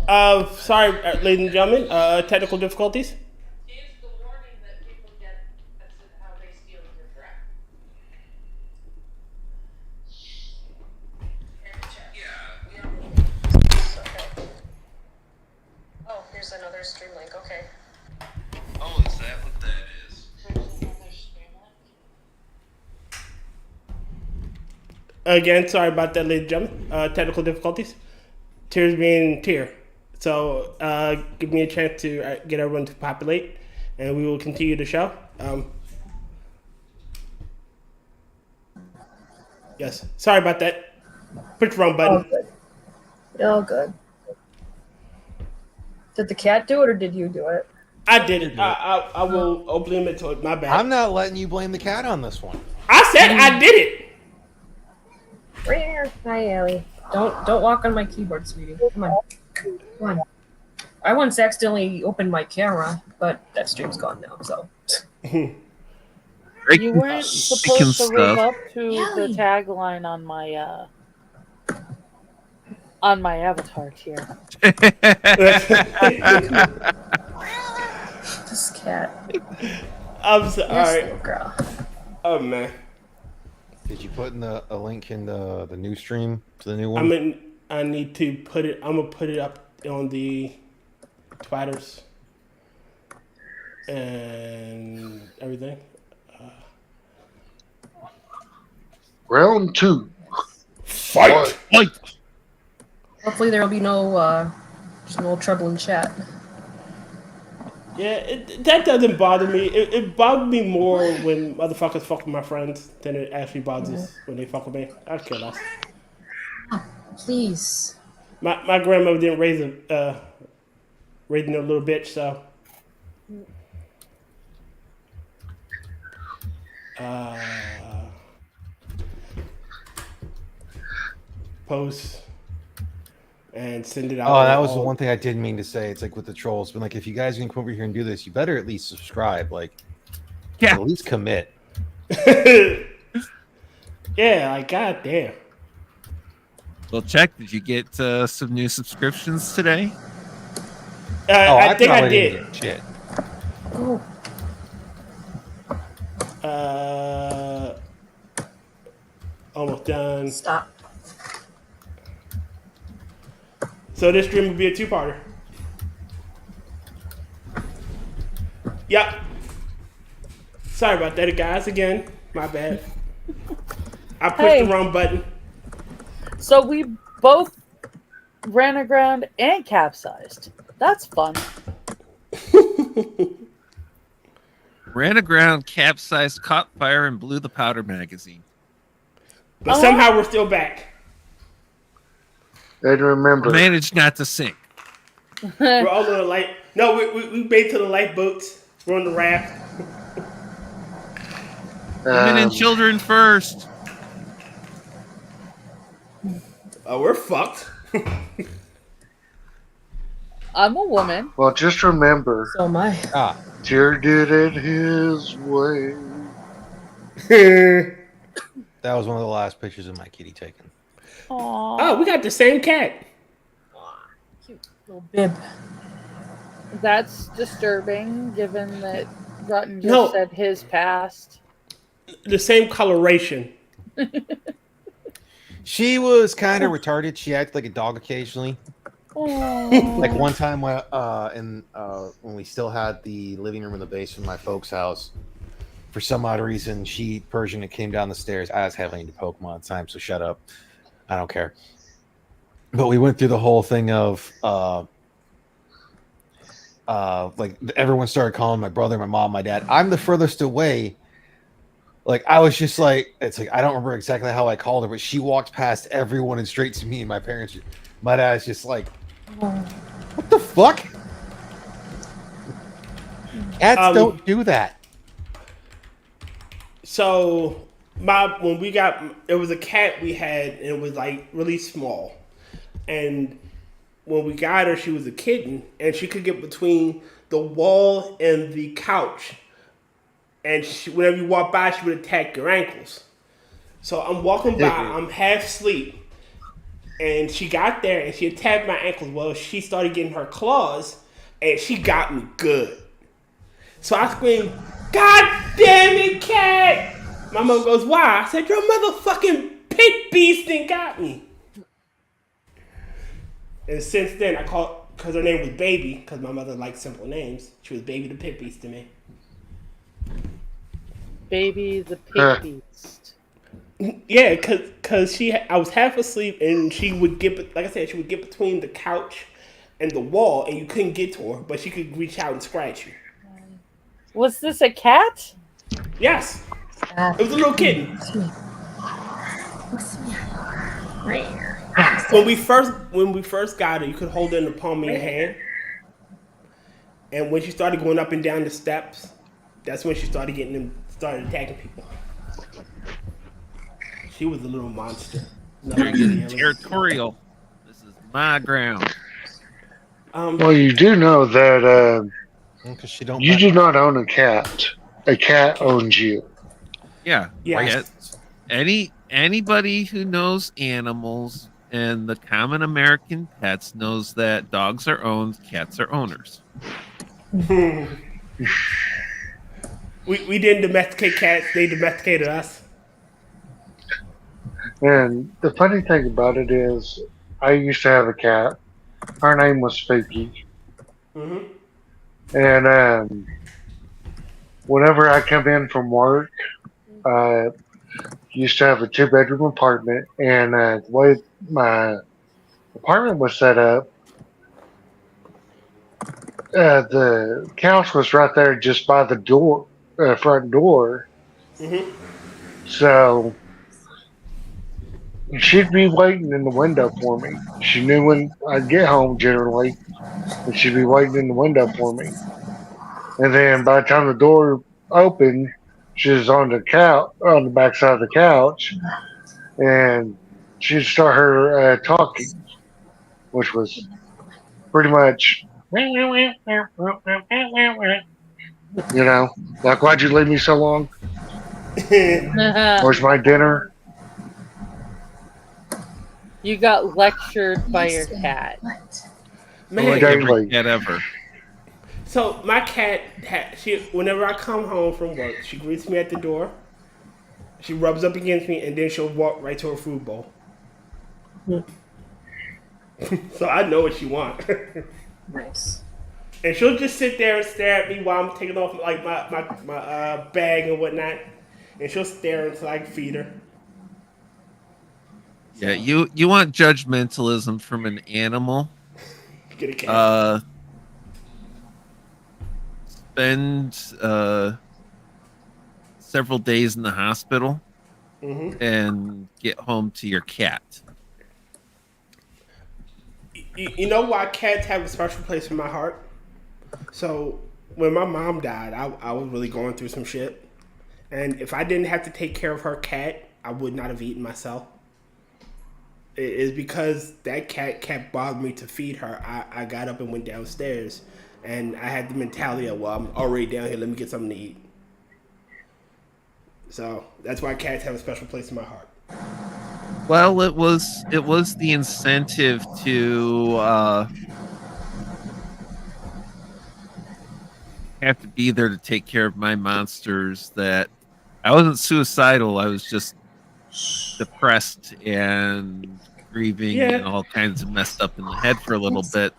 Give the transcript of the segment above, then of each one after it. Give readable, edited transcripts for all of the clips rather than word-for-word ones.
Sorry, ladies and gentlemen. Technical difficulties. Oh, here's another stream link. Okay. Oh, is that what that is? Again, sorry about that, ladies and gentlemen. Technical difficulties. Tears being tier. So, give me a chance to get everyone to populate, and we will continue the show. Yes, sorry about that. Push the wrong button. All good. All good. Did the cat do it, or did you do it? I did it. I will blame it to it. My bad. I'm not letting you blame the cat on this one. I said I did it. Right here. Hi, Allie. Don't walk on my keyboard, sweetie. Come on. Come on. I once accidentally opened my camera, but that stream's gone now, so. You weren't supposed to live up to the tagline on my avatar tier. This cat. I'm sorry. Yes, little girl. Oh man. Did you put in a link in the new stream to the new one? I need to put it. I'm gonna put it up on the Twitters and everything. Round 2. Fight! Hopefully there'll be no trouble in chat. Yeah, that doesn't bother me. It bothers me more when motherfuckers fuck with my friends than it actually bothers when they fuck with me. I care less. Please. My grandmother didn't raise a little bitch, so. Post and send it out. Oh, that was the one thing I didn't mean to say. It's like with the trolls, but like if you guys can come over here and do this, you better at least subscribe. Like, at least commit. Yeah, like goddamn. Well, check. Did you get some new subscriptions today? I think I did. Shit. Oh. Almost done. Stop. So this stream will be a 2-parter. Yep. Sorry about that, guys. Again, my bad. I pushed the wrong button. So we both ran aground and capsized. That's fun. Ran aground, capsized, caught fire, and blew the powder magazine. But somehow we're still back. And remember, managed not to sink. We're all on the light. No, we made to the lifeboats. We're on the raft. Women and children first. Oh, we're fucked. I'm a woman. well, just remember, So am I. Tyr did it his way. That was one of the last pictures of my kitty taken. Aww. Oh, we got the same cat. Cute little bib. That's disturbing, given that Rotten just said his past. The same coloration. She was kind of retarded. She acted like a dog occasionally. Like one time when we still had the living room in the basement of my folks' house, for some odd reason, Persian came down the stairs. I was heavily into Pokemon at the time, so shut up. I don't care. But we went through the whole thing of like everyone started calling my brother, my mom, my dad. I'm the furthest away. Like I was just like, it's like I don't remember exactly how I called her, but she walked past everyone and straight to me, and my parents. My dad's just like, what the fuck? Cats don't do that. So when we got, it was a cat we had, and it was like really small. And when we got her, she was a kitten, and she could get between the wall and the couch. And whenever you walk by, she would attack your ankles. So I'm walking by, I'm half asleep, And she got there and she attacked my ankles. Well, she started getting her claws and she got me good. So I screamed, "God damn it, cat!" My mom goes, "Why?" I said, "Your motherfucking pit beast and got me." And since then, I called, because her name was Baby, because my mother liked simple names. She was Baby the pit beast to me. Baby the pig beast. Yeah, cause I was half asleep and she would get, like I said, she would get between the couch and the wall and you couldn't get to her, but she could reach out and scratch you. Was this a cat? Yes, it was a little kitten. When we first got her, you could hold her in the palm of your hand, and when she started going up and down the steps, that's when she started started attacking people. She was a little monster. You're getting territorial. This is my ground. Well, you do know that Because she don't. you do not own a cat. A cat owns you. Yeah. Yeah. Anybody who knows animals and the common American pets knows that dogs are owned, cats are owners. We didn't domesticate cats; they domesticated us. And the funny thing about it is, I used to have a cat. Her name was Spooky. Mm-hmm. And whenever I come in from work, I used to have a 2-bedroom apartment. And the way my apartment was set up, the couch was right there just by the door, front door. Mm-hmm. So she'd be waiting in the window for me. She knew when I'd get home generally, and she'd be waiting in the window for me. And then by the time the door opened, she was on the couch, on the back side of the couch, and she'd start her talking, which was pretty much, you know, like, "Why'd you leave me so long? Where's my dinner?" You got lectured by your cat. Man, Like every cat ever. so my cat, whenever I come home from work, she greets me at the door. She rubs up against me, and then she'll walk right to her food bowl. So I know what she wants. Nice. And she'll just sit there and stare at me while I'm taking off like my bag and whatnot. And she'll stare until I feed her. Yeah, you want judgmentalism from an animal. Get a cat. Spend several days in the hospital and get home to your cat. You know why cats have a special place in my heart? So when my mom died, I was really going through some shit. And if I didn't have to take care of her cat, I would not have eaten myself. It is because that cat kept bothering me to feed her. I got up and went downstairs. And I had the mentality of, well, I'm already down here. Let me get something to eat. So that's why cats have a special place in my heart. Well, it was the incentive to have to be there to take care of my monsters. That I wasn't suicidal. I was just depressed and grieving and all kinds of messed up in the head for a little bit.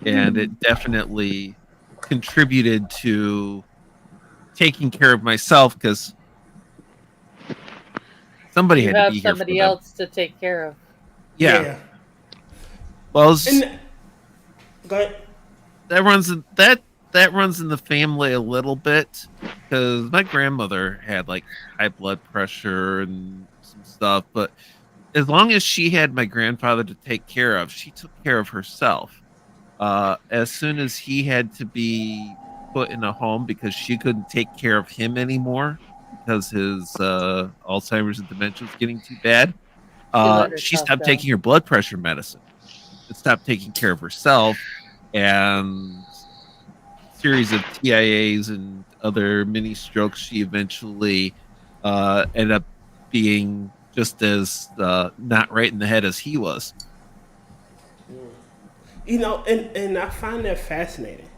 And it definitely contributed to taking care of myself because somebody You had to have be here somebody for them. else to take care of. Yeah. Well, go ahead. that runs in the family a little bit because my grandmother had like high blood pressure and some stuff, but as long as she had my grandfather to take care of, she took care of herself. As soon as he had to be put in a home because she couldn't take care of him anymore because his Alzheimer's and dementia was getting too bad, she stopped taking her blood pressure medicine and stopped taking care of herself, and series of TIAs and other mini strokes, she eventually ended up being just as not right in the head as he was. You know, and I find that fascinating.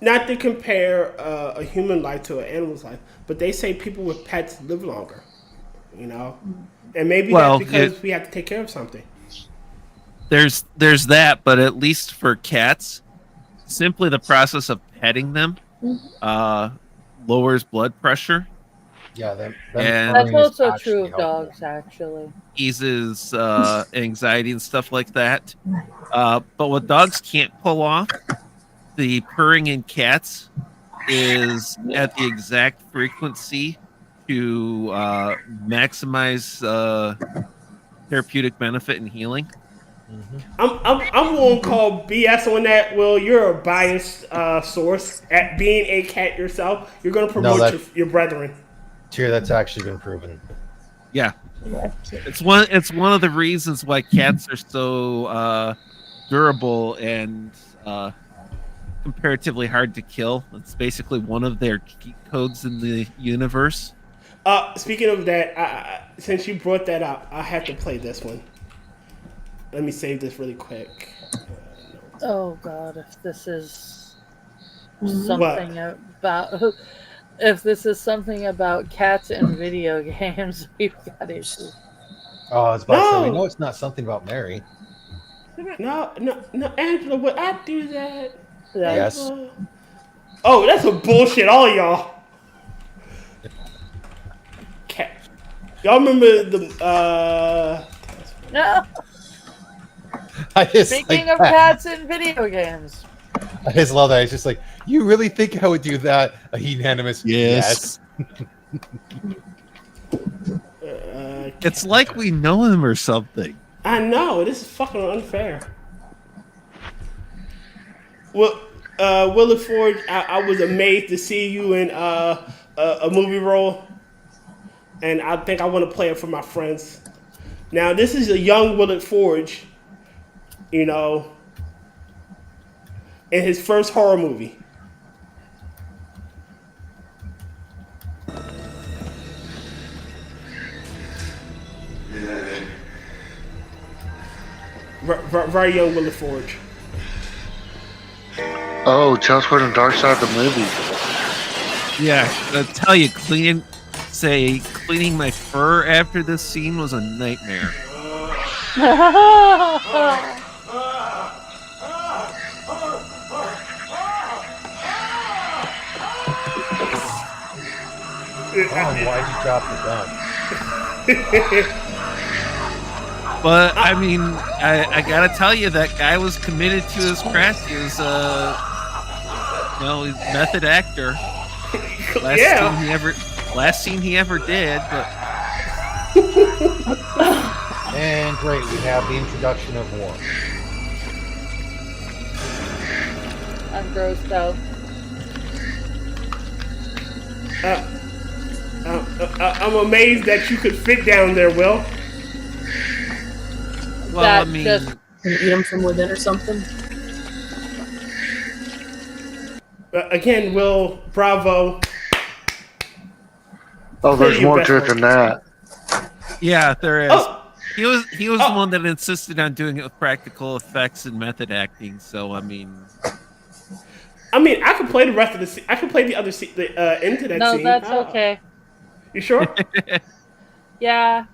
Not to compare a human life to an animal's life, but they say people with pets live longer. You know, and maybe that's because we have to take care of something. There's that, but at least for cats, simply the process of petting them lowers blood pressure. Yeah, and that's also true of dogs, actually. Eases anxiety and stuff like that. But what dogs can't pull off, the purring in cats is at the exact frequency to maximize therapeutic benefit and healing. I'm going to call BS on that. Will, you're a biased source at being a cat yourself. You're going to promote your brethren. Tyr, that's actually been proven. Yeah, it's one of the reasons why cats are so durable and comparatively hard to kill. It's basically one of their cheat codes in the universe. Speaking of that, since you brought that up, I have to play this one. Let me save this really quick. Oh God, if this is something about cats and video games, we've got issues. Oh, I was about to say, we know it's not something about Mary. No, Angela, would I do that? Yes. Oh, that's some bullshit, all y'all. Cat. Y'all remember the No. Speaking of cats and video games. I just love that. It's just like, you really think I would do that? A unanimous yes. It's like we know him or something. I know, this is fucking unfair. Well, WillItForge, I was amazed to see you in a movie role, and I think I want to play it for my friends. Now, this is a young WillItForge, you know, in his first horror movie. Very young WillItForge. Oh, tell us what the dark side of the movie. Yeah, I'll tell you, cleaning my fur after this scene was a nightmare. Why'd you drop the gun? But I mean, I gotta tell you, that guy was committed to his craft. He was, he's a method actor. Last scene he ever did. But and great, we have the introduction of war. I'm grossed out. I'm amazed that you could fit down there, Will. Well, I mean, just eat them from within or something. Again, Will, bravo. Oh, there's more to it than that. Yeah, there is. Oh. He was the one that insisted on doing it with practical effects and method acting. So I mean, I could play the rest of the scene. I could play the other scene, into that scene. No, that's okay. You sure? Yeah.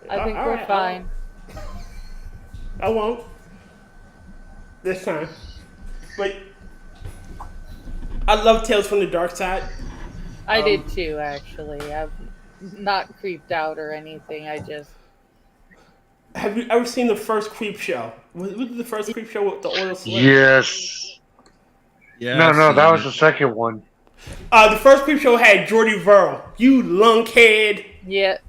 I think we're right, fine. I won't. This time. But I love Tales from the Dark Side. I did too, actually. I'm not creeped out or anything. I just... Have you ever seen the first Creep Show? Was the first Creep Show with the oil slick? Yes. yeah. No, that was the second one. The first Creep Show had Jordy Verrill. You lunkhead. Yeah.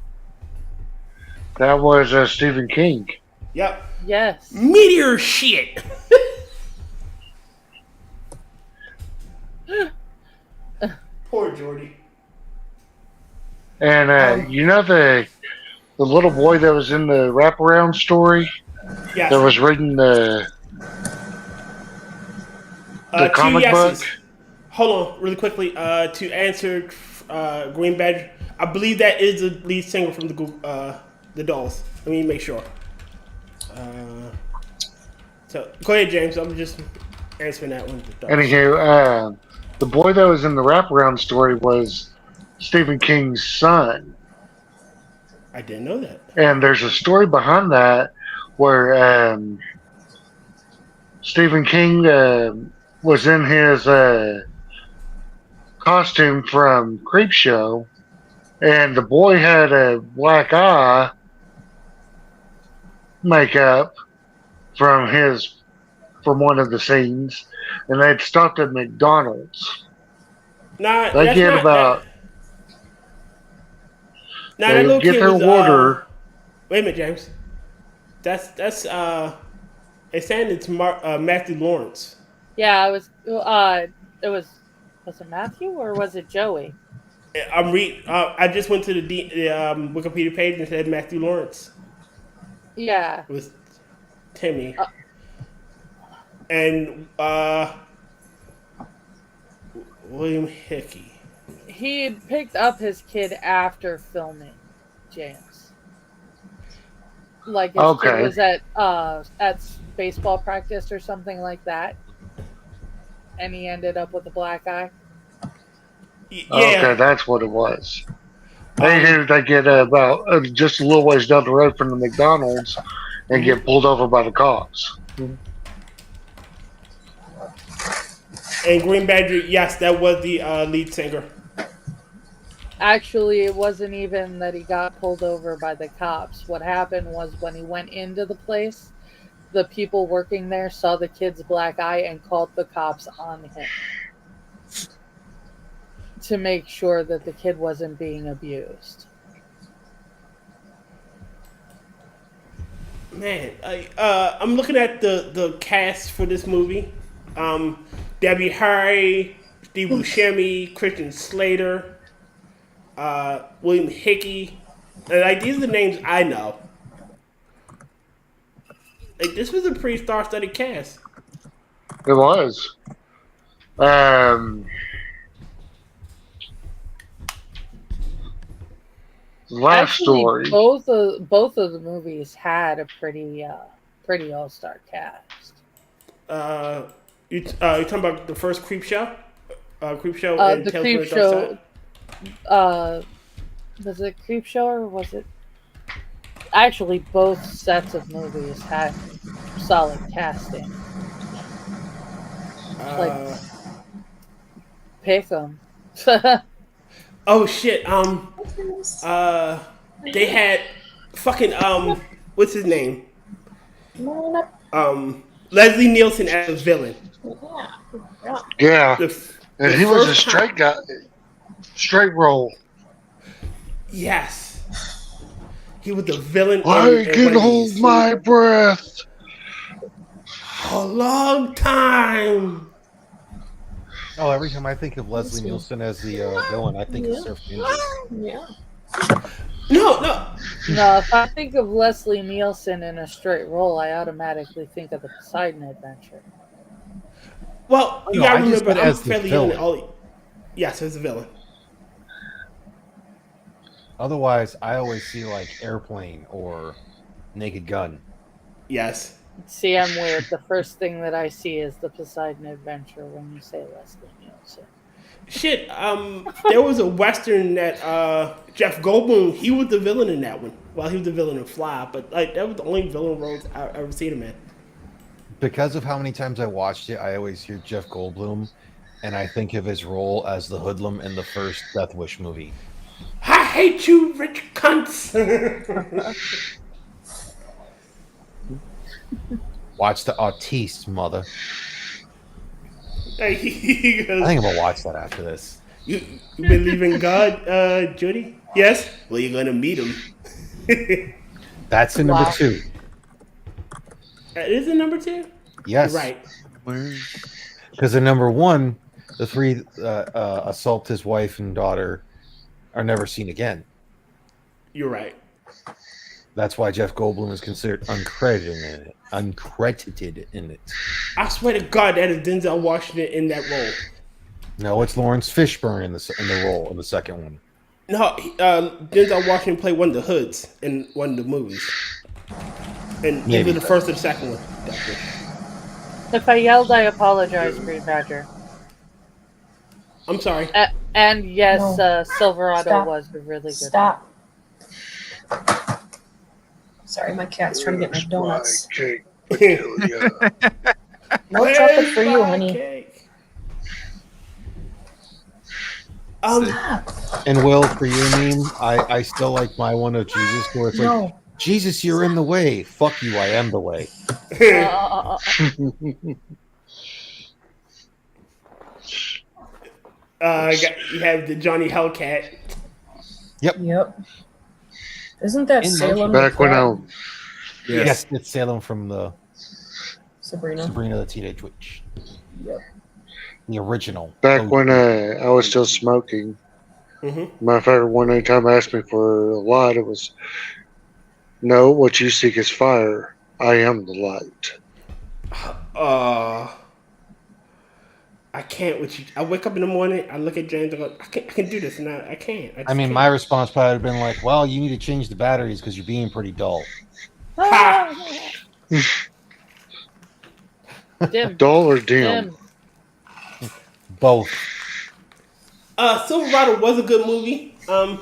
That was Stephen King. Yep. Yes. Meteor shit. Poor Jordy. And you know the little boy that was in the wraparound story Yes. that was reading the Two comic book? yeses. Hold on, really quickly. To answer Green Badge, I believe that is the lead singer from the Dolls. Let me make sure. So go ahead, James. I'm just answering that one. Anywho, the boy that was in the wraparound story was Stephen King's son. I didn't know that. And there's a story behind that where Stephen King was in his costume from Creepshow, and the boy had a black eye makeup from one of the scenes, and they'd stopped at McDonald's. Nah, they get about. They get their order. Wait a minute, James. That's it's saying it's Matthew Lawrence. Yeah, it was it Matthew or was it Joey? I just went to the Wikipedia page and said Matthew Lawrence. Yeah. It was Timmy. And William Hickey. He picked up his kid after filming James. Like his kid was at baseball practice or something like that, and he ended up with a black eye. Yeah. Okay, that's what it was. They get about just a little ways down the road from the McDonald's and get pulled over by the cops. And Green Badger, yes, that was the lead singer. Actually, it wasn't even that he got pulled over by the cops. What happened was when he went into the place, the people working there saw the kid's black eye and called the cops on him to make sure that the kid wasn't being abused. Man, I'm looking at the cast for this movie. Debbie Harry, Steve Buscemi, Christian Slater, William Hickey. And, these are the names I know. This was a pretty star-studded cast. It was. Story. Both of the movies had a pretty all-star cast. You talking about the first Creepshow? Creepshow and the Tales from the Dark Side? Was it Creepshow or was it? Actually, both sets of movies had solid casting. Pick them. Oh shit! They had fucking what's his name? Leslie Nielsen as a villain. Yeah, and he was a straight guy, straight role. Yes, he was the villain. I can hold my breath a long time. Oh, every time I think of Leslie Nielsen as the villain, I think of Surf Ninja. Yeah. No. If I think of Leslie Nielsen in a straight role, I automatically think of the Poseidon Adventure. Well, you gotta remember, I'm as the fairly villain. Yes, as a villain. Otherwise, I always see like Airplane or Naked Gun. Yes. See, I'm weird. The first thing that I see is the Poseidon Adventure when you say Leslie Nielsen. Shit, there was a Western that Jeff Goldblum, he was the villain in that one. Well, he was the villain in Fly, but that was the only villain roles I've ever seen him in. Because of how many times I watched it, I always hear Jeff Goldblum, and I think of his role as the hoodlum in the first Death Wish movie. I hate you, rich cunts! Watch the Autiste, mother. I think I'm gonna watch that after this. You believe in God, Judy? Yes? Well, you're gonna meet him. That's in number 2. Is it number 2? Yes. You're right. Because in number 1, the 3 assault his wife and daughter are never seen again. You're right. That's why Jeff Goldblum is considered uncredited in it. I swear to God, that is Denzel Washington in that role. No, it's Lawrence Fishburne in the role in the second one. No, Denzel Washington played one of the hoods in one of the movies, and either the first or the second one. Definitely. If I yelled, I apologize, Green Badger. I'm sorry. And yes, No. Silverado was a really good. Stop. Sorry, my cat's trying to get my donuts. Cake. No chocolate for you, honey. Cake. And Will, for your meme, I still like my one of Jesus, where it's like, Jesus, you're in the way. Fuck you, I am the way. You have the Johnny Hellcat. Yep. Isn't that Salem? Back when I Yes, it's Salem from the Sabrina the Teenage Witch. Yep. The original. Back when I was still smoking, my favorite one, anytime I asked me for a light, it was, no, what you seek is fire. I am the light. I can't with you. I wake up in the morning, I look at James, I go, I can do this, and I can't. I mean, my response probably would have been like, well, you need to change the batteries because you're being pretty dull. Dim. Dull or dim? Both. Silverado was a good movie. The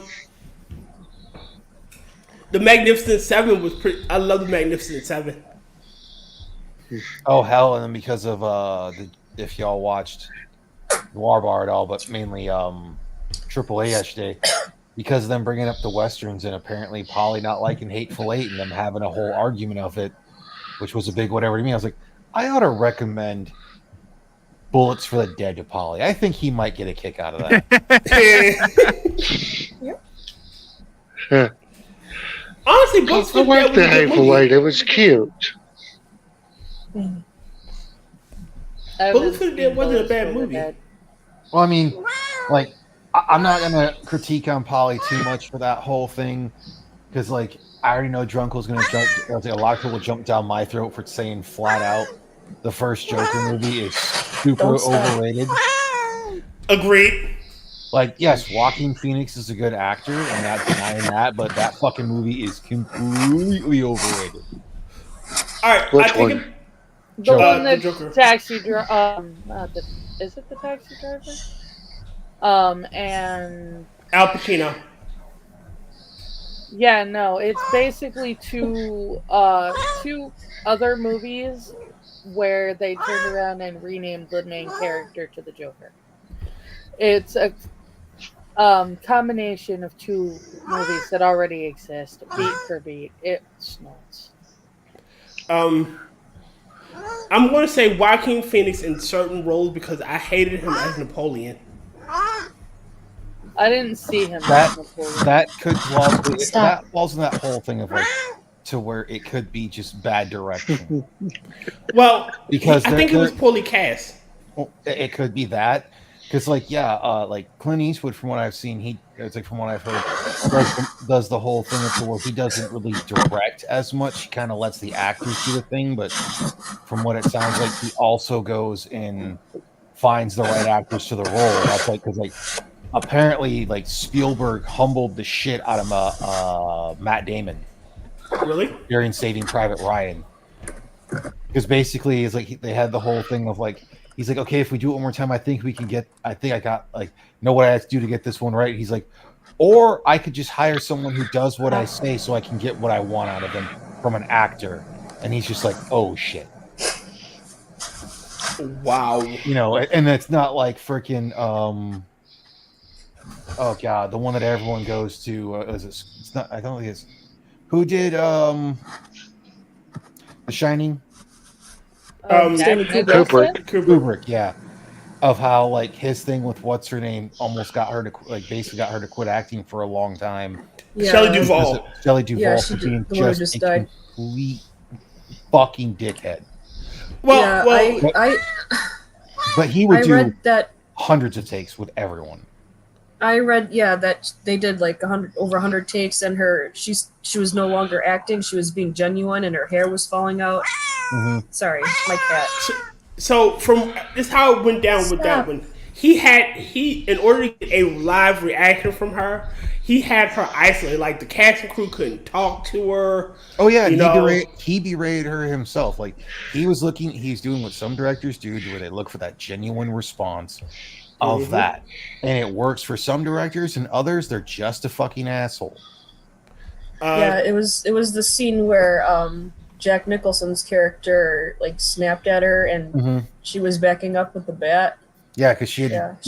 Magnificent Seven was pretty. I love the Magnificent Seven. Oh hell! And then because of if y'all watched Noir Bar at all, but mainly AAA yesterday, because of them bringing up the westerns and apparently Polly not liking Hateful Eight and them having a whole argument of it, which was a big whatever to me. I was like, I ought to recommend Bullets for the Dead to Polly. I think he might get a kick out of that. Honestly, Bullets for I the Dead liked the Hateful Eight. It was cute. Bullets for the Dead wasn't a bad movie. Well, I mean, like, I'm not gonna critique on Polly too much for that whole thing because, like, I already know Drunkle's gonna jump. A lot of people jump down my throat for saying flat out the first Joker movie is super overrated. Agreed. Like, yes, Joaquin Phoenix is a good actor. I'm not denying that, but that fucking movie is completely overrated. All right, Which I think one? The one the that's Joker. taxi driver. Is it the taxi driver? And Al Pacino. yeah, no, it's basically two other movies where they turned around and renamed the main character to the Joker. It's a combination of two movies that already exist, beat for beat. It's nuts. I'm going to say Joaquin Phoenix in certain roles because I hated him as Napoleon. I didn't see him. That could falls in that whole thing of like to where it could be just bad direction. Well, because I think it was poorly cast. Well, it could be that because, like, like Clint Eastwood, from what I've seen, it's like from what I've heard, does the whole thing of where he doesn't really direct as much. He kind of lets the actors do the thing, but from what it sounds like, he also goes and finds the right actors to the role. That's like because like. Apparently, like Spielberg humbled the shit out of Matt Damon. Really? During Saving Private Ryan, because basically it's like they had the whole thing of like he's like, okay, if we do it one more time, I think I got like know what I have to do to get this one right. He's like, or I could just hire someone who does what I say so I can get what I want out of them from an actor. And he's just like, oh shit. Wow. You know, and it's not like freaking oh god, the one that everyone goes to it's not. I don't think it's who did The Shining. Stanley Kubrick, yeah. Of how like his thing with what's her name almost got her to basically got her to quit acting for a long time. Yeah. Shelley Duvall. Yeah, for being just a died. complete fucking dickhead. But he would do hundreds of takes with everyone. I read, that they did like over 100 takes, and she was no longer acting; she was being genuine, and her hair was falling out. Mm-hmm. Sorry, my cat. So from this how it went down with that one. he in order to get a live reaction from her, he had her isolated. Like the cast and crew couldn't talk to her. Oh yeah, You he berated her himself. Like he's doing what some directors do, where they look for that genuine response of that, and it works for some directors, and others they're just a fucking asshole. Yeah, it was the scene where Jack Nicholson's character like snapped at her, and she was backing up with the bat. Yeah, because she had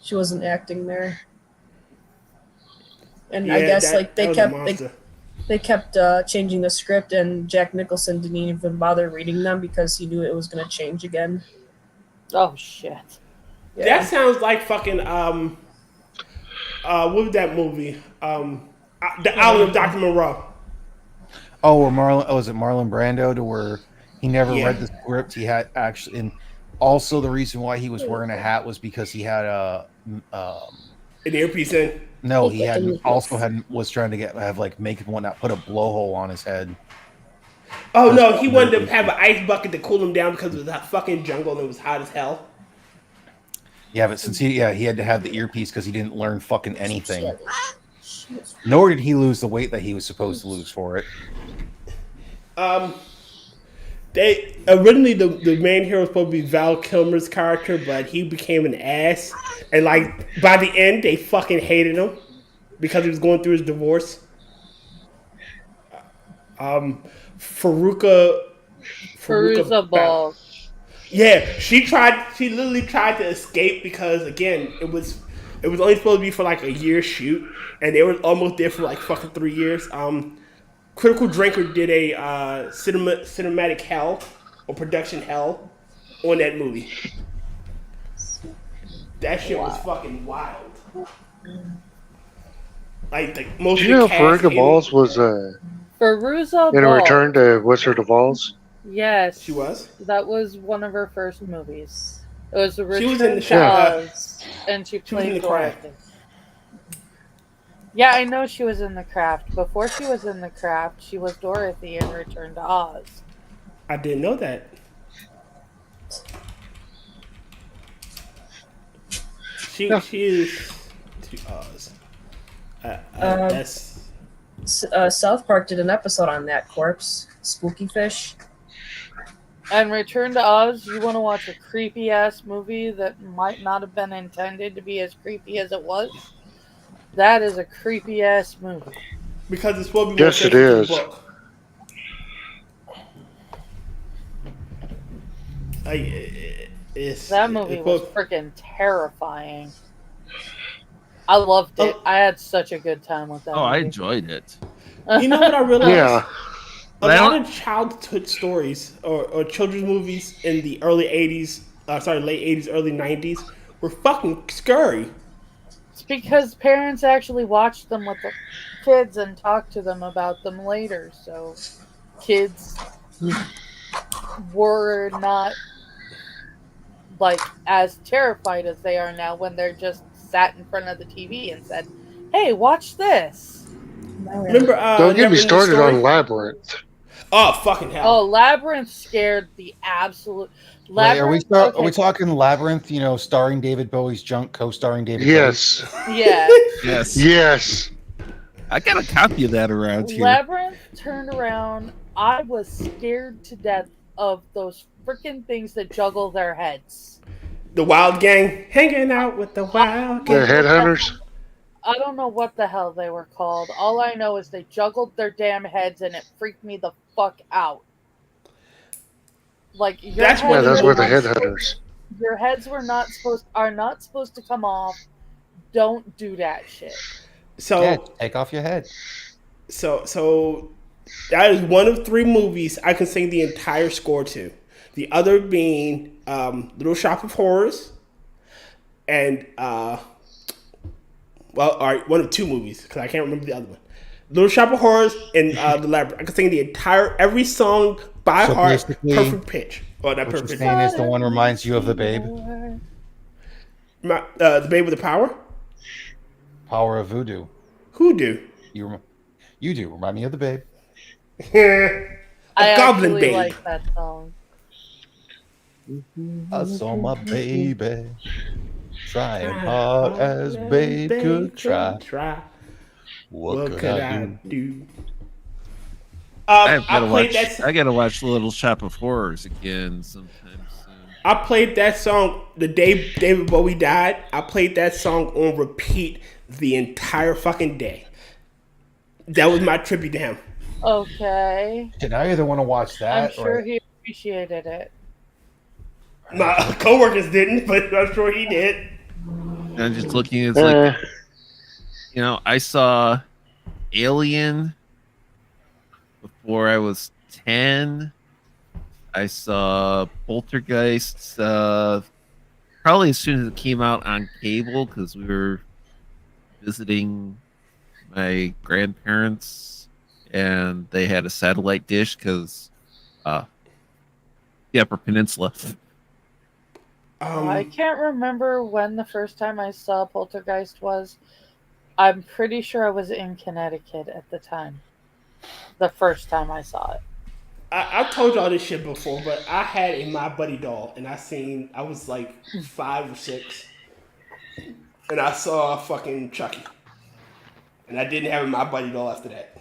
she wasn't acting there. And I guess they kept changing the script, and Jack Nicholson didn't even bother reading them because he knew it was going to change again. Oh shit! Yeah. That sounds like fucking what was that movie? The Island of Dr. Moreau. Oh, where was it Marlon Brando? To where he never read the script. He had actually, and also the reason why he was wearing a hat was because he had an earpiece in. No, he was trying to have makeup and whatnot, put a blowhole on his head. Oh no, he wanted to have an ice bucket to cool him down because it was a fucking jungle and it was hot as hell. Yeah, but since he had to have the earpiece because he didn't learn fucking anything. Nor did he lose the weight that he was supposed to lose for it. They originally the main hero was supposed to be Val Kilmer's character, but he became an ass, and by the end they fucking hated him because he was going through his divorce. Fairuza Balk. Yeah, she literally tried to escape because again it was only supposed to be for like a year shoot, and they were almost there for like fucking 3 years. Critical Drinker did a cinematic hell or production hell on that movie. That shit was fucking wild. Like most of the cast. Fairuza Balk was Fairuza in a Balk. Return to Wizard of Oz. Yes, she was. That was one of her first movies. It was the Return to Oz, and she played Dorothy. Yeah, I know she was in The Craft. Before she was in The Craft, she was Dorothy in Return to Oz. I didn't know that. She is to Oz. That's South Park did an episode on that corpse, Spooky Fish. And Return to Oz, you want to watch a creepy ass movie that might not have been intended to be as creepy as it was? That is a creepy ass movie. Because it's supposed to be yes, it is. That movie was freaking terrifying. I loved it. I had such a good time with that movie. I enjoyed it. You know what I realized? Yeah. A lot of childhood stories or children's movies in the early 80s, late 80s, early 90s were fucking scary. It's because parents actually watched them with the kids and talked to them about them later. So kids were not as terrified as they are now when they're just sat in front of the TV and said, "Hey, watch this." Remember? Don't get me started on Labyrinth. Oh fucking hell! Oh, Labyrinth scared the absolute. Labyrinth. Wait, are we talking Labyrinth? Starring David Bowie's junk, co-starring David. Yes. Bowie? Yeah. Yes. Yes. I got a copy of that around here. Labyrinth turned around. I was scared to death of those freaking things that juggle their heads. The Wild Gang hanging out with the Wild Gang. The Headhunters. I don't know what the hell they were called. All I know is they juggled their damn heads and it freaked me the fuck out. That's where the Headhunters. Your heads are not supposed to come off. Don't do that shit. So take off your head. So that is one of 3 movies I can sing the entire score to. The other being Little Shop of Horrors and one of 2 movies because I can't remember the other one. Little Shop of Horrors and The Labyrinth. I can sing every song by heart, perfect pitch. Oh, not perfect pitch. Saying is the one reminds you of the Babe. The Babe with the Power. Power of Voodoo. Who do? You do. Remind me of the Babe. I Goblin actually Babe. like that song. I saw my baby trying hard as babe could try. What could I do? I I gotta watch Little Shop of Horrors again sometime soon. I played that song the day David Bowie died. I played that song on repeat the entire fucking day. That was my tribute to him. Okay. Did I either want to watch that? I'm sure he appreciated it. My coworkers didn't, but I'm sure he did. I'm just looking. It's like, I saw Alien before I was 10. I saw Poltergeist probably as soon as it came out on cable because we were visiting my grandparents and they had a satellite dish because the Upper Peninsula. I can't remember when the first time I saw Poltergeist was. I'm pretty sure I was in Connecticut at the time. The first time I saw it. I've told y'all this shit before, but I had a My Buddy doll, and I was like 5 or 6, and I saw fucking Chucky, and I didn't have a My Buddy doll after that.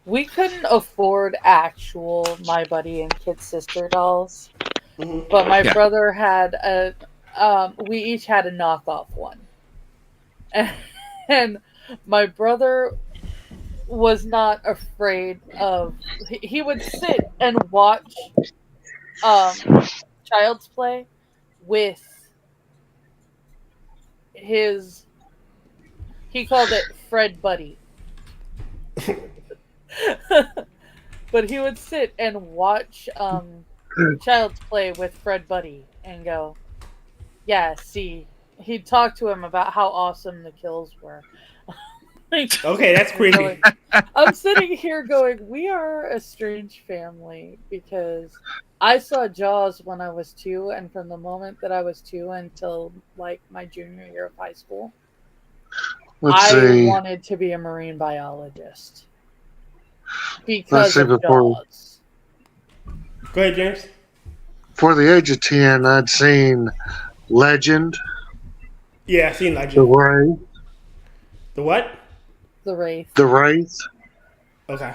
We couldn't afford actual My Buddy and Kid Sister dolls, but my brother had we each had a knockoff one, and my brother was not afraid of. He would sit and watch Child's Play with his. He called it Fred Buddy. But he would sit and watch Child's Play with Fred Buddy and go, yeah, see. He'd talk to him about how awesome the kills were. Okay, that's creepy. I'm sitting here going, we are a strange family because I saw Jaws when I was 2, and from the moment that I was 2 until like my junior year of high school, I wanted to be a marine biologist because of Jaws. Go ahead, James. For the age of 10, I'd seen Legend. Yeah, I've seen Legend. The Wraith. The what? The Wraith. The Wraith. Okay.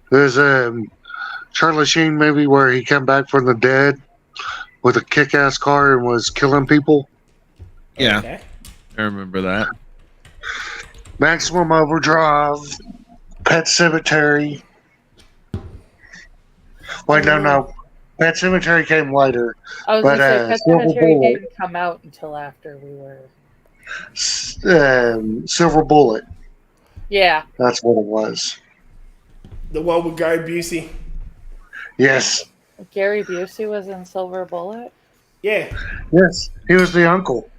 There's a Charlie Sheen movie where he came back from the dead with a kick-ass car and was killing people. Yeah, okay. I remember that. Maximum Overdrive, Pet Cemetery. Wait, no. Pet Cemetery came later. I was going to say, Pet Cemetery didn't come out until after we were... Silver Bullet. Yeah. That's what it was. The one with Gary Busey. Yes. Gary Busey was in Silver Bullet? Yeah. Yes. He was the uncle.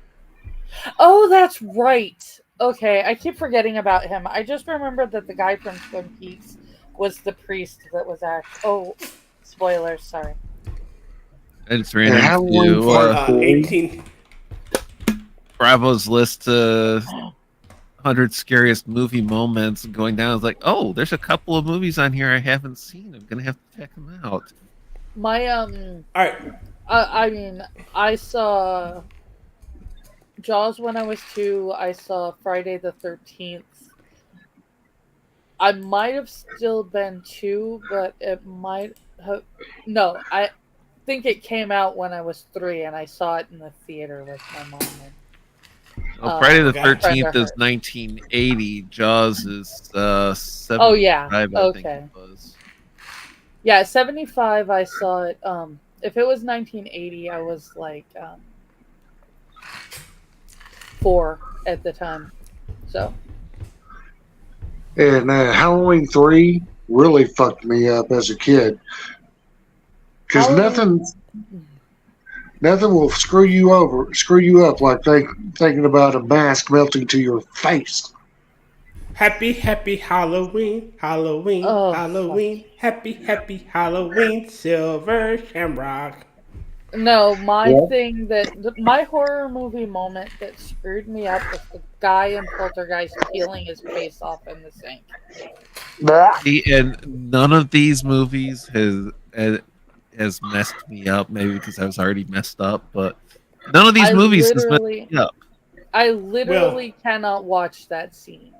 Oh, that's right. Okay, I keep forgetting about him. I just remembered that the guy from Twin Peaks was the priest that was Oh, spoilers, sorry. I just ran into 18. Bravo's list of 100 scariest movie moments and going down. I was like, oh, there's a couple of movies on here I haven't seen. I'm gonna have to check them out. My All right. I mean, I saw Jaws when I was 2. I saw Friday the 13th. I might have still been 2, but it might have. No, I think it came out when I was 3, and I saw it in the theater with my mom. Well, Friday the 13th is 1980. Jaws is 75. Oh yeah, I okay. think it was. Yeah, 75. I saw it. If it was 1980, I was like 4 at the time. So. And Halloween 3 really fucked me up as a kid. Because nothing will screw you up like thinking about a mask melting to your face. Happy Halloween, Halloween, Halloween. Happy Halloween, Silver Shamrock. No, my horror movie moment that screwed me up was the guy in Poltergeist peeling his face off in the sink. See, and none of these movies has messed me up. Maybe because I was already messed up, but none of these I movies has messed literally- me up. I literally cannot watch that scene.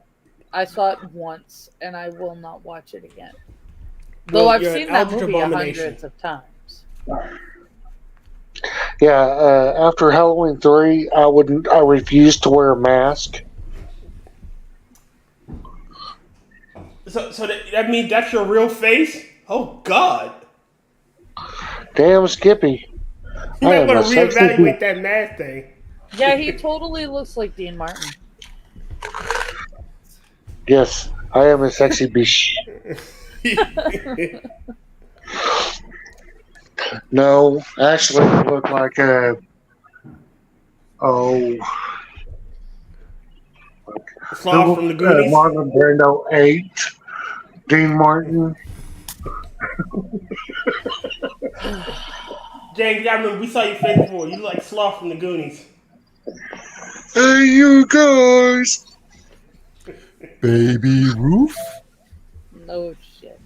I saw it once, and I will not watch it again. Though I've you're seen an that ultra movie abomination. hundreds of times. Yeah, after Halloween 3, I refused to wear a mask. So that means that's your real face? Oh God! Damn, Skippy. You I might am want a to sexy reevaluate that math thing. Yeah, he totally looks like Dean Martin. Yes, I am a sexy bitch. No, actually, I look like a. Oh. Sloth from the Goonies. Marlon Brando 8. Dean Martin. James, I remember we saw you face before. You look like Sloth from the Goonies. Hey, you guys! Baby Roof. No shit.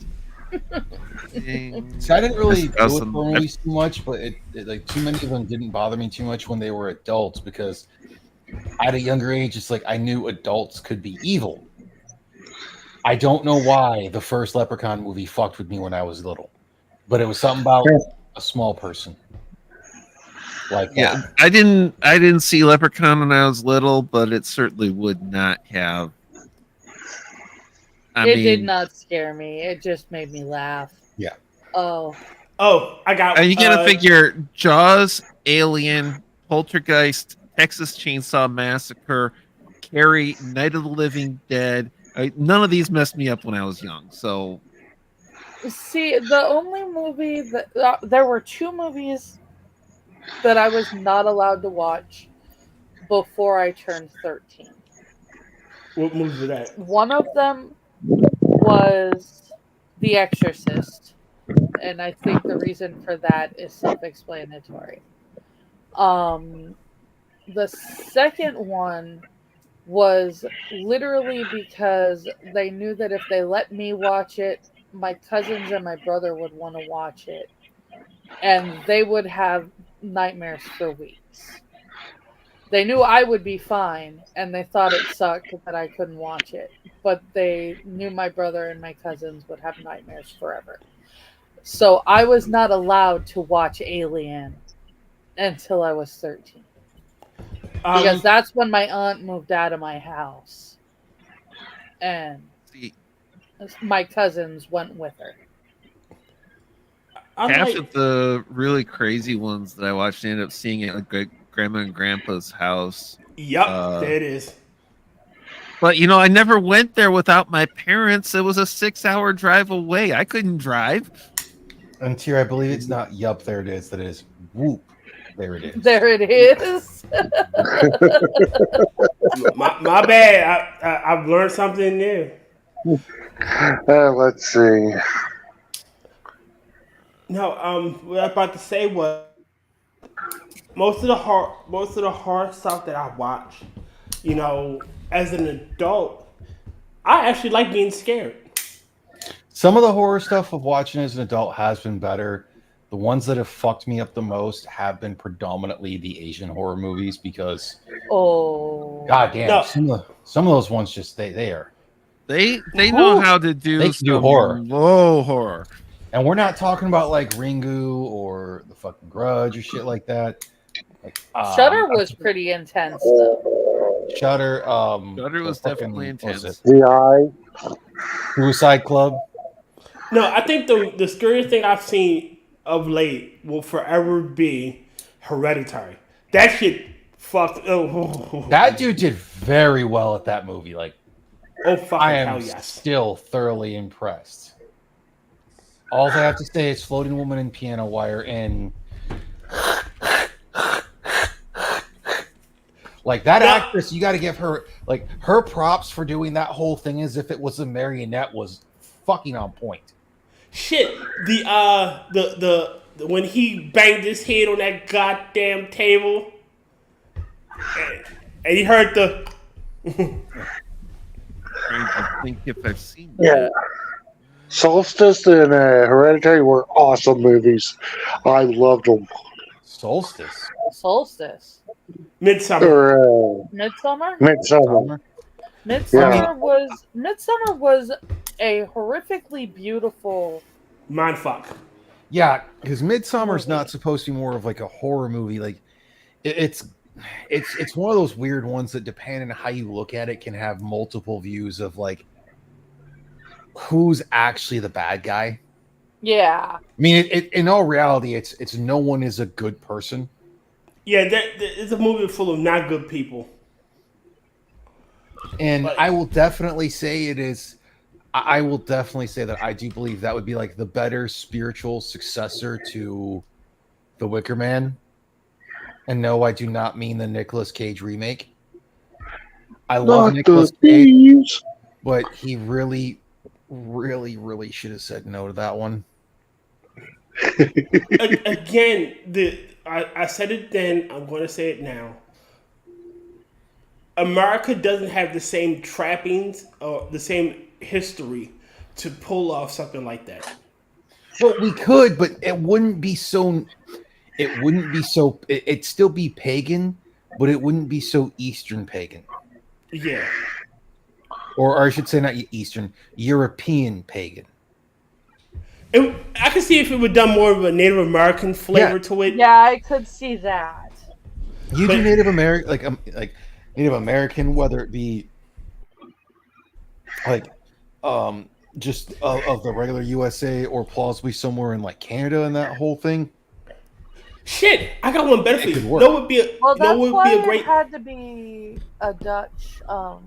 So I didn't really That's do it awesome. for movies too much, but it like too many of them didn't bother me too much when they were adults because at a younger age, it's like I knew adults could be evil. I don't know why the first Leprechaun movie fucked with me when I was little, but it was something about a small person. Like Yeah, I didn't see Leprechaun when I was little, but it certainly would not have. It did not scare me. It just made me laugh. Yeah. Oh. Oh, I got. You gotta figure Jaws, Alien, Poltergeist, Texas Chainsaw Massacre, Carrie, Night of the Living Dead. None of these messed me up when I was young. So, see, the only movie that there were two movies that I was not allowed to watch before I turned 13. What movie was that? One of them was The Exorcist, and I think the reason for that is self-explanatory. The second one was literally because they knew that if they let me watch it, my cousins and my brother would want to watch it, and they would have nightmares for weeks. They knew I would be fine, and they thought it sucked that I couldn't watch it. But they knew my brother and my cousins would have nightmares forever. So I was not allowed to watch Alien until I was 13. Because that's when my aunt moved out of my house. And my cousins went with her. half of the really crazy ones that I watched ended up seeing it at Grandma and Grandpa's house. Yup, there it is. But I never went there without my parents. It was a 6-hour drive away. I couldn't drive. And here, I believe it's not yup, there it is. That it is whoop. There it is. There it is. my bad. I've learned something new. Let's see. No, what I was about to say was most of the horror stuff that I watch, as an adult, I actually like being scared. Some of the horror stuff of watching as an adult has been better. The ones that have fucked me up the most have been predominantly the Asian horror movies because, goddamn, some of those ones just they are. They know how to do. They can do horror, low horror, and we're not talking about like Ringu or the fucking Grudge or shit like that. Like, Shudder was pretty intense, though. Shudder was definitely intense. The Eye, Suicide Club. No, I think the scariest thing I've seen of late will forever be Hereditary. That shit fucked. That dude did very well at that movie. Like, fucking I am hell yes. still thoroughly impressed. All I have to say is floating woman and piano wire and like that actress. You got to give her like her props for doing that whole thing as if it was a marionette was fucking on point. Shit, the when he banged his head on that goddamn table, and he heard the. I think if I've seen yeah. Solstice and Hereditary were awesome movies. I loved them. Solstice. Solstice. Midsummer. Or Midsummer. Midsummer. Midsummer was a horrifically beautiful. Mindfuck. Yeah, because Midsummer's not supposed to be more of like a horror movie. Like it's one of those weird ones that, depending on how you look at it, can have multiple views of like who's actually the bad guy. Yeah. I mean, in all reality, it's no one is a good person. Yeah, it's a movie full of not good people. And But- I will definitely say it is. I will definitely say that I do believe that would be like the better spiritual successor to The Wicker Man. And no, I do not mean the Nicolas Cage remake. I love Not Nicolas the Cage, thieves. but he really, really, really should have said no to that one. Again, I said it then. I'm going to say it now. America doesn't have the same trappings or the same history to pull off something like that. Well, we could, but it wouldn't be so. It wouldn't be so. It'd still be pagan, but it wouldn't be so Eastern pagan. Yeah. Or I should say, not Eastern, European pagan. I could see if it would done more of a Native American flavor to it. Yeah, I could see that. You do Native American, like Native American, whether it be like just of the regular USA or plausibly somewhere in like Canada and that whole thing. Shit, I got one better for It you. could work. No, would be a, Well, no that's would why be a great. it had to be a Dutch town.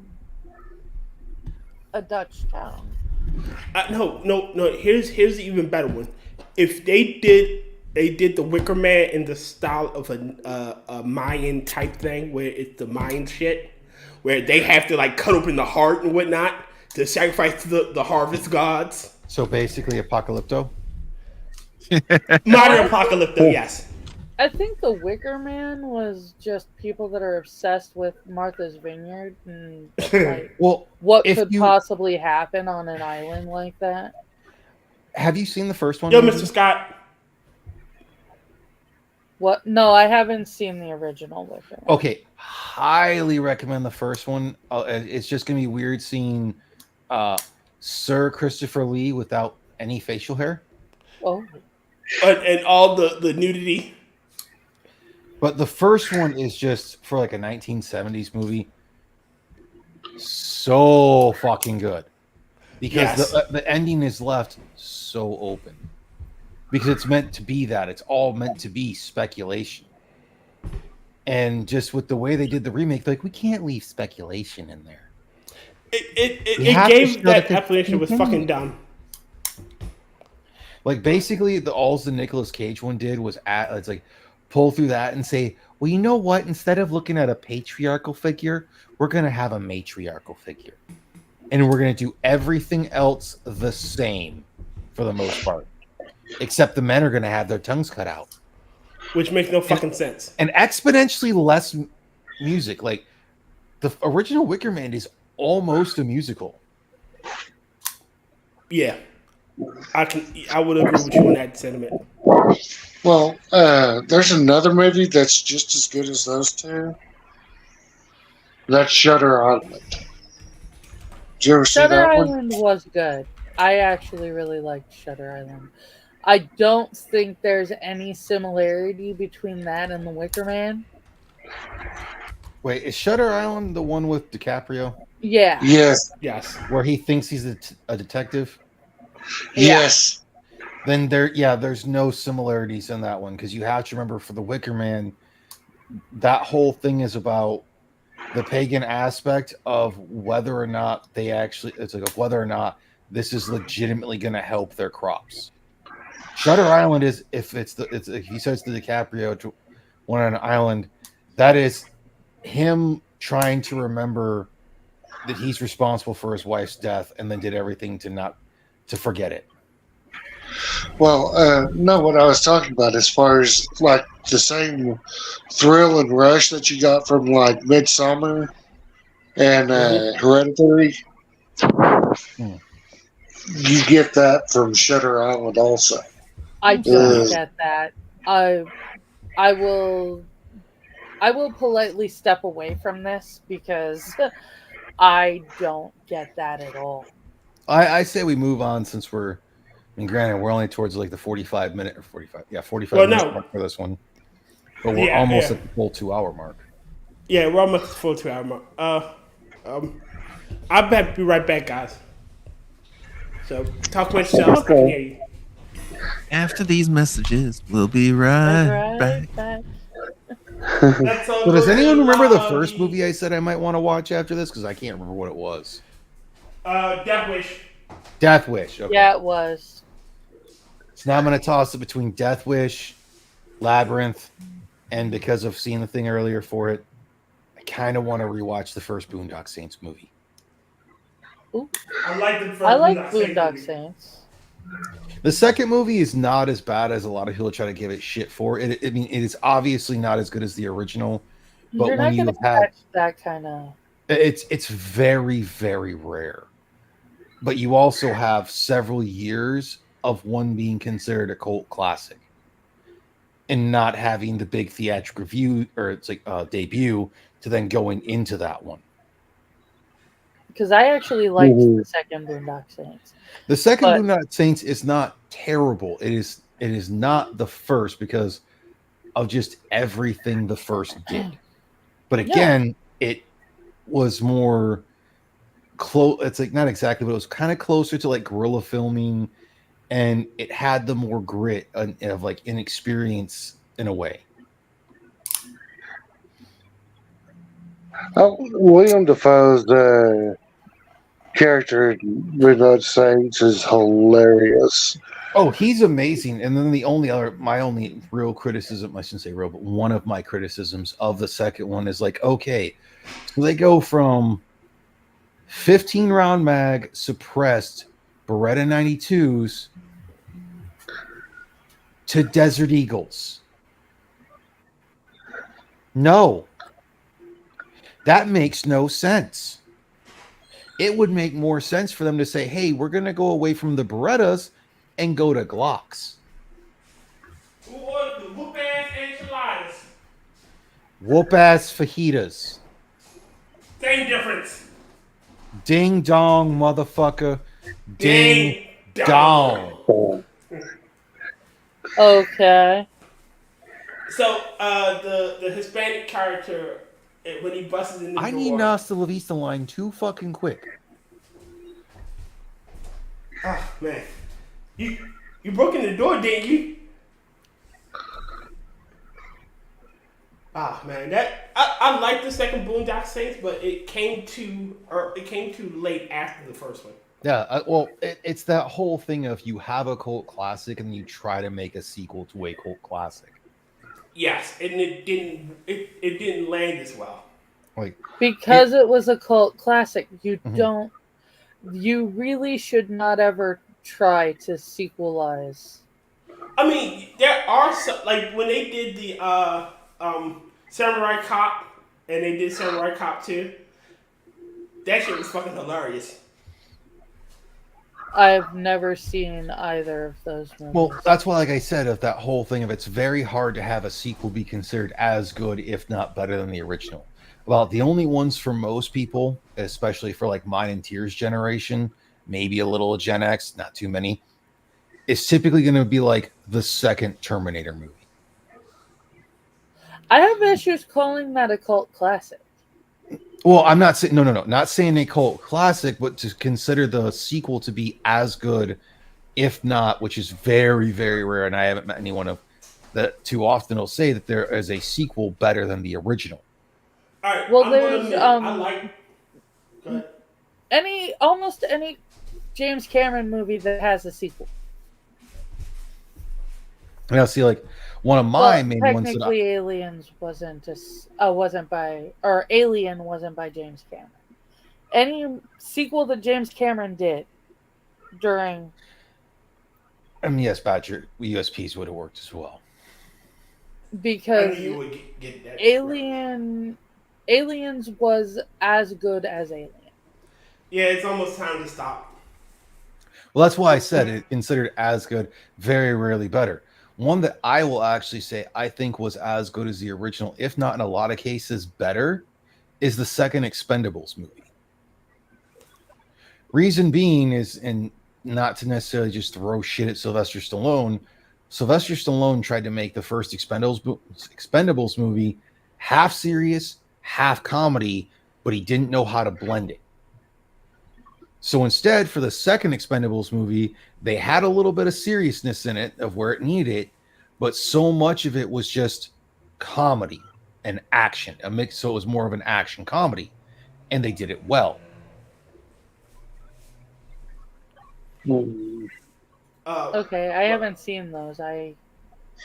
No. Here's the even better one. If they did the Wicker Man in the style of a Mayan type thing, where it's the Mayan shit, where they have to like cut open the heart and whatnot to sacrifice to the harvest gods. So basically, Apocalypto. Modern Apocalypto, yes. I think the Wicker Man was just people that are obsessed with Martha's Vineyard and like Well, what if could you- possibly happen on an island like that. Have you seen the first one? Yo, Lindsay? Mr. Scott. What? No, I haven't seen the original Wicker Man. Okay, highly recommend the first one. It's just gonna be weird seeing Sir Christopher Lee without any facial hair. Oh. And all the nudity. But the first one is just for like a 1970s movie. So fucking good. Because Yes. the ending is left so open. Because it's meant to be that. It's all meant to be speculation. And just with the way they did the remake, like, we can't leave speculation in there. It You have to gave show that that explanation was fucking dumb. Like, basically, all the Nicolas Cage one did was it's like pull through that and say, well, you know what? Instead of looking at a patriarchal figure, we're going to have a matriarchal figure. And we're going to do everything else the same for the most part. Except the men are going to have their tongues cut out. Which makes no fucking sense. And exponentially less music. Like, the original Wicker Man is almost a musical. Yeah. I would agree with you on that sentiment. Well, there's another movie that's just as good as those two. That's Shutter Island. Did you ever see Shutter that one? Island was good. I actually really liked Shutter Island. I don't think there's any similarity between that and The Wicker Man. Wait, is Shutter Island the one with DiCaprio? Yeah. Yes. Yes. Where he thinks he's a detective? Yes. Then there's no similarities in that one, because you have to remember, for the Wicker Man, that whole thing is about the pagan aspect of whether or not whether or not this is legitimately going to help their crops. Shutter Island is if he says to DiCaprio to one on an island, that is him trying to remember that he's responsible for his wife's death and then did everything to forget it. Well, no, what I was talking about as far as like the same thrill and rush that you got from like Midsummer and Hereditary. you get that from Shutter Island also. I don't Uh, get that. I will politely step away from this because I don't get that at all. I say we move on since we're. I mean, granted, we're only towards like the 45 minute or 45 minute mark for this one, but we're almost at the full 2 hour mark. Yeah, we're almost at the full 2 hour mark. I'll be right back, guys. So talk about yourselves. I can hear you. After these messages, we'll be right back. So does anyone remember the first movie I said I might want to watch after this? Because I can't remember what it was. Death Wish. Death Wish. Okay. Yeah, it was. So now I'm going to toss it between Death Wish, Labyrinth, and because of seeing the thing earlier for it, I kind of want to rewatch the first Boondock Saints movie. Ooh. I like the first Boondock Saints. The second movie is not as bad as a lot of people try to give it shit for. It is obviously not as good as the original, but You're when not you gonna have catch that kind of, it's very, very rare. But you also have several years of one being considered a cult classic and not having the big theatrical review or it's like debut to then going into that one. because I actually liked the second Boondock Saints. The second Boondock Saints is not terrible. It is not the first because of just everything the first did. But again, it was more close. It's like not exactly, but it was kind of closer to like guerrilla filming, and it had the more grit of like inexperience in a way. William Dafoe's character in Boondock Saints is hilarious. Oh, he's amazing. And then my only real criticism, I shouldn't say real, but one of my criticisms of the second one is like, okay, so they go from 15 round mag suppressed Beretta 92s to Desert Eagles. No, that makes no sense. It would make more sense for them to say, hey, we're going to go away from the Berettas and go to Glocks. Whoop ass enchiladas. Whoop ass fajitas. Same difference. Ding dong, motherfucker. Ding dong. Okay. So the Hispanic character when he busted in the door. I need Nasta La Vista line too fucking quick. Ah, man. You broke in the door, didn't you? Ah, man, I like the second Boondock Saints, but it came too late after the first one. Yeah, it's that whole thing of you have a cult classic and you try to make a sequel to a cult classic. Yes, and it didn't land as well. Because it was a cult classic, you really should not ever try to sequelize. I mean, there are some, like when they did the Samurai Cop and they did Samurai Cop 2, that shit was fucking hilarious. I've never seen either of those movies. Well, that's why, like I said, of that whole thing of it's very hard to have a sequel be considered as good, if not better than the original. Well, the only ones for most people, especially for like mine and Tears generation, maybe a little of Gen X, not too many, is typically going to be like the second Terminator movie. I have issues calling that a cult classic. Well, I'm not saying not saying a cult classic, but to consider the sequel to be as good, if not, which is very, very rare, and I haven't met anyone that too often will say that there is a sequel better than the original. All right. Well, there's I like. Go ahead. Almost any James Cameron movie that has a sequel. And I'll see, like one of my main ones. Technically, Alien wasn't by James Cameron. Any sequel that James Cameron did during. I mean, yes, Badger USPs would have worked as well. Because you would get that Aliens was as good as Alien. Yeah, it's almost time to stop. Well, that's why I said it considered as good, very rarely better. One that I will actually say I think was as good as the original, if not in a lot of cases better, is the second Expendables movie. Reason being is, and not to necessarily just throw shit at Sylvester Stallone. Sylvester Stallone tried to make the first Expendables movie half serious, half comedy, but he didn't know how to blend it. So instead, for the second Expendables movie, they had a little bit of seriousness in it of where it needed it, but so much of it was just comedy and action, a mix. So it was more of an action comedy, and they did it well. Okay, I haven't seen those. I need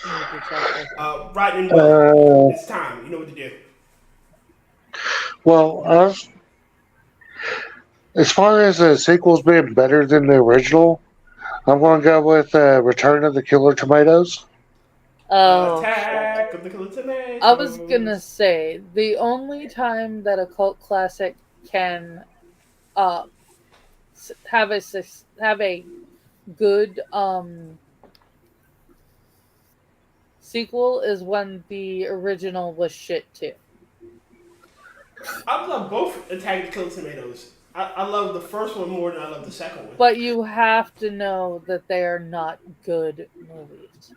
to check this out. Right in Will, it's time. You know what to do. Well, as far as the sequels being better than the original, I'm going to go with Return of the Killer Tomatoes. Oh, Attack of the Killer Tomatoes. I was gonna say the only time that a cult classic can have a good sequel is when the original was shit too. I love both Attack of the Killer Tomatoes. I love the first one more than I love the second one. But you have to know that they are not good movies.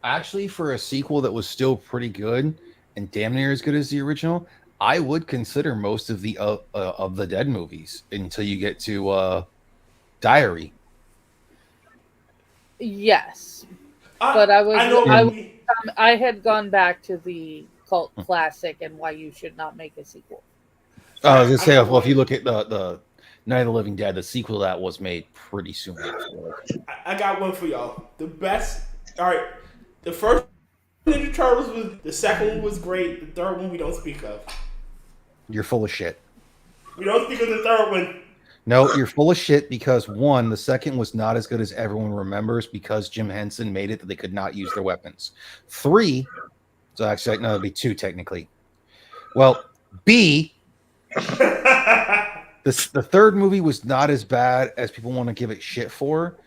Actually, for a sequel that was still pretty good and damn near as good as the original, I would consider most of the Dead movies until you get to Diary. Yes, but I had gone back to the cult classic and why you should not make a sequel. I was gonna say, well, if you look at the Night of the Living Dead, the sequel to that was made pretty soon after. I got one for y'all. The best. All right, the first Ninja Turtles was. The second one was great. The third one we don't speak of. You're full of shit. We don't speak of the third one. No, you're full of shit because one, the second was not as good as everyone remembers because Jim Henson made it that they could not use their weapons. 3, so actually, no, it'd be 2 technically. Well, B, the third movie was not as bad as people want to give it shit for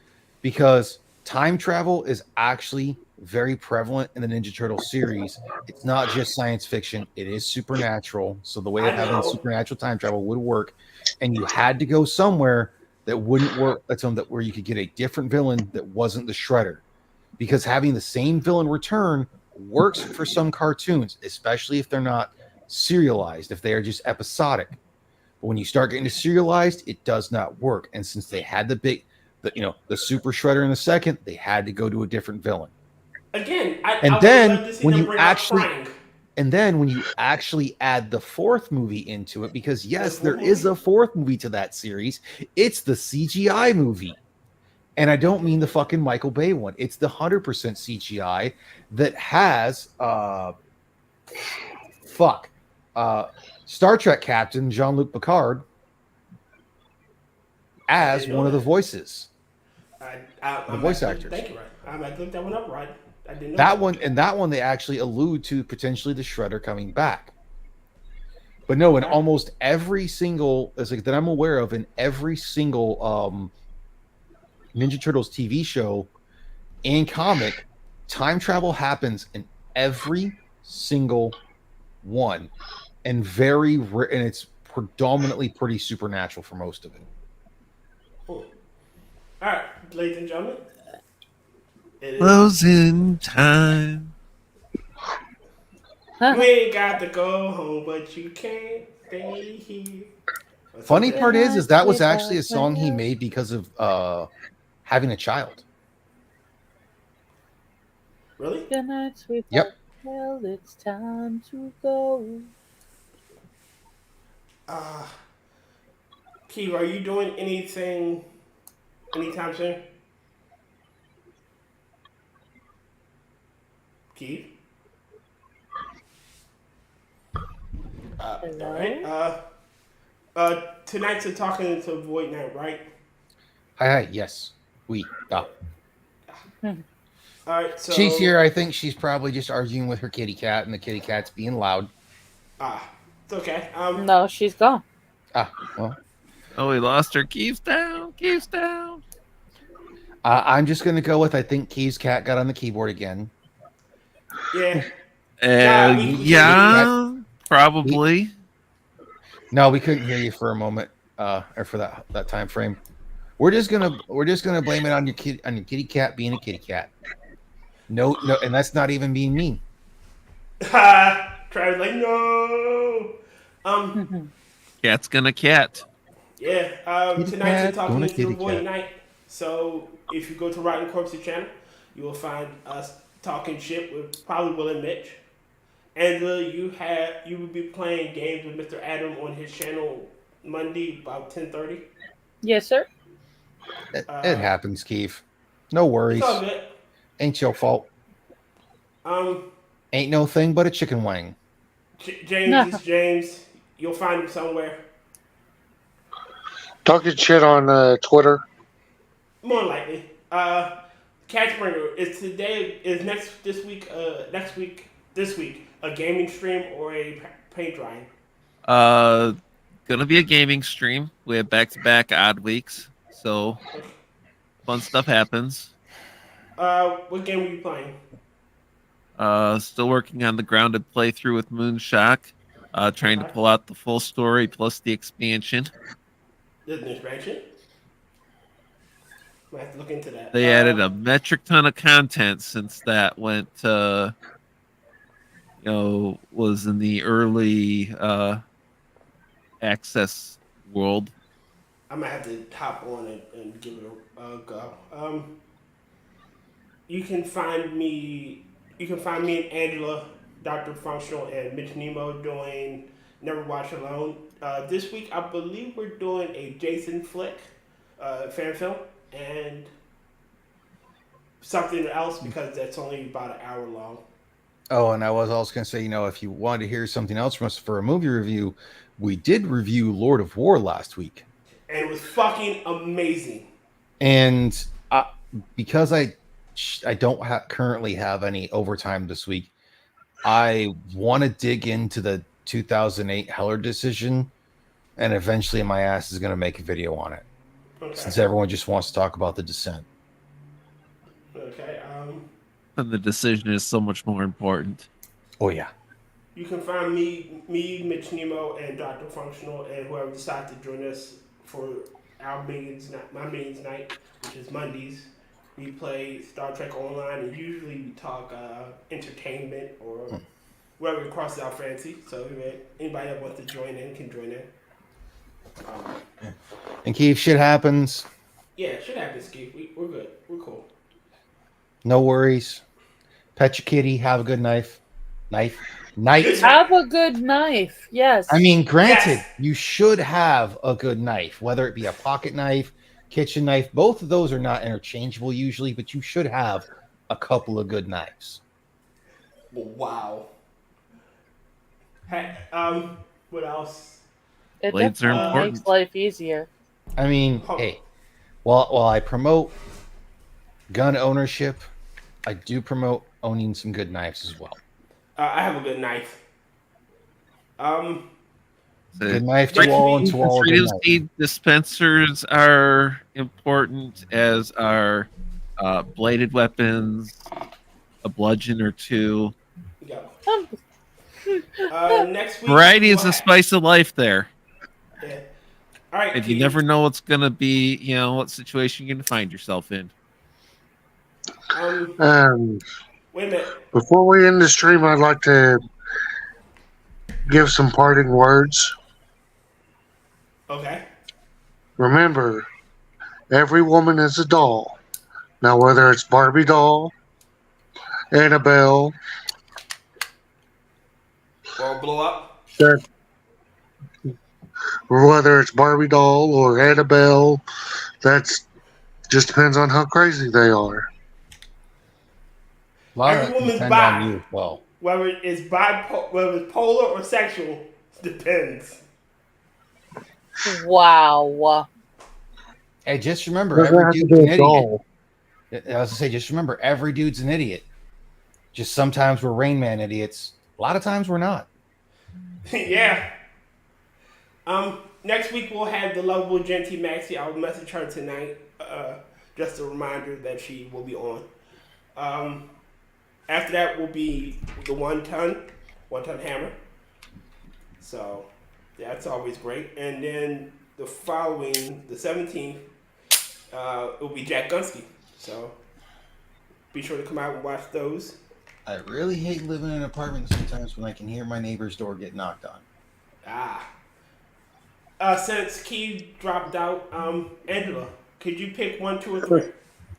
because time travel is actually very prevalent in the Ninja Turtle series. It's not just science fiction, it is supernatural. So the way of having supernatural time travel would work, and you had to go somewhere that wouldn't work. That's that where you could get a different villain that wasn't the Shredder, because having the same villain return works for some cartoons, especially if they're not serialized, if they are just episodic. But when you start getting to serialized, it does not work. And since they had the Super Shredder in the second, they had to go to a different villain. Again, when you actually add the fourth movie into it, because yes, there is a fourth movie to that series, it's the CGI movie. And I don't mean the fucking Michael Bay one. It's the 100% CGI that has Star Trek captain Jean-Luc Picard as one of the voices. The voice actors. Thank you, right? I might look that one up, right? I didn't know that one they actually allude to potentially the Shredder coming back. But no, in almost every single that I'm aware of, in every single Ninja Turtles TV show and comic, time travel happens in every single one, and it's predominantly pretty supernatural for most of it. Cool. All right, ladies and gentlemen. Closing time. You ain't got to go home, but you can't stay here. Funny part is that was actually a song he made because of having a child. Really? Good night, sweet. Yep. Well, it's time to go. Keith, are you doing anything anytime soon? Keith? Hello? All right. Tonight's a talking to Void Night, right? Hi, yes. All right, so she's here. I think she's probably just arguing with her kitty cat, and the kitty cat's being loud. It's okay. No, she's gone. Well. Oh, we lost her. Kyivedam. I'm just gonna go with I think Key's cat got on the keyboard again. Yeah. Nah, Yeah, probably. No, we couldn't hear you for a moment, or for that time frame. We're just gonna blame it on your kitty cat being a kitty cat. No, and that's not even being mean. Travis like no. Cat's gonna cat. Yeah. Kitty Tonight's cat, Talking gonna is your kitty boy cat. night. So if you go to Rotncorpse channel, you will find us talking shit with probably Will and Mitch. Angela, you will be playing games with Mr. Adam on his channel Monday about 10:30. Yes, sir. It happens, Keith. No worries. It's all good. Ain't your fault. Ain't no thing but a chicken wing. James is James. You'll find him somewhere. Talking shit on Twitter. More likely. Catchbringer this week a gaming stream or a paint drying? Gonna be a gaming stream. We have back-to-back odd weeks, so fun stuff happens. What game are you playing? Still working on the grounded playthrough with Moonshock. Trying to pull out the full story plus the expansion. There's an expansion? I have to look into that. They added a metric ton of content since that went, was in the early access world. I might have to hop on and give it a go. You can find me and Angela, Dr. Functional, and Mitch Nemo doing Never Watch Alone. This week, I believe we're doing a Jason flick, fan film, and something else because that's only about an hour long. Oh, and I was also going to say, if you wanted to hear something else from us for a movie review, we did review Lord of War last week. And it was fucking amazing. And because I don't currently have any overtime this week, I want to dig into the 2008 Heller decision, and eventually my ass is going to make a video on it. Okay. Since everyone just wants to talk about the dissent. Okay. And the decision is so much more important. Oh, yeah. You can find me, Mitch Nemo, and Dr. Functional, and whoever decides to join us for my Minions night, which is Mondays. We play Star Trek Online, and usually we talk entertainment or whatever crosses our fancy. So anybody that wants to join in can join in. And Keith, shit happens. Yeah, shit happens, Keith. We're good. We're cool. No worries. Pet your kitty. Have a good night. Have a good knife. Yes. I mean, granted, you should have a good knife, whether it be a pocket knife, kitchen knife. Both of those are not interchangeable usually, but you should have a couple of good knives. Wow. Hey, what else? It Blades are definitely important. makes life easier. I mean, hey, while I promote gun ownership, I do promote owning some good knives as well. I have a good knife. Good knife to all and to all. Freedom seed dispensers are important, as are bladed weapons, a bludgeon or two. Yeah. Next week, variety is the spice of life there. Yeah. All right. If you never know what's going to be, what situation you're going to find yourself in. Wait a minute. Before we end the stream, I'd like to give some parting words. Okay. Remember, every woman is a doll. Now, whether it's Barbie doll, Annabelle, or blow up. Whether it's Barbie doll or Annabelle, that's just depends on how crazy they are. Every woman's bi. Well, whether it's polar or sexual, depends. Wow. Hey, just remember, every dude's an idiot. I was gonna say, just remember, every dude's an idiot. Just sometimes we're Rain Man idiots. A lot of times we're not. Yeah. Next week we'll have the lovable Genty Maxie. I'll message her tonight. Just a reminder that she will be on. After that will be the 1 ton hammer. So that's always great. And then the following, the 17th, it will be Jack Gunsky. So be sure to come out and watch those. I really hate living in an apartment sometimes when I can hear my neighbor's door get knocked on. Since Key dropped out, Angela, could you pick 1, 2, or 3?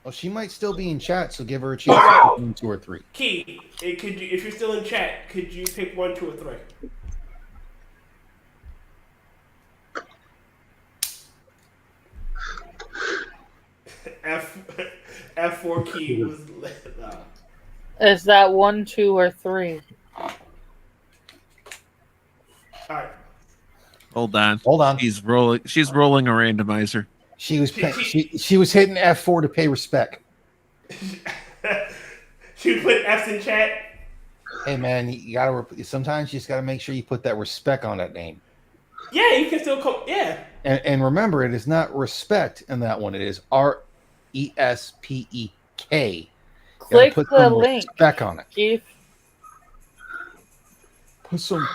Well, she might still be in chat, so give her a chance to pick 1, 2, or 3. Key, if you're still in chat, could you pick 1, 2, or 3? F4 Key was Is that 1, 2, or 3? All right. Hold on. She's rolling a randomizer. She was hitting F4 to pay respect. She was putting F's in chat. Hey man, you gotta. Sometimes you just gotta make sure you put that respect on that name. Yeah, you can still come. Yeah. And remember, it is not respect in that one. It is RESPEK. Click the link. Respect on it. Keith. Put some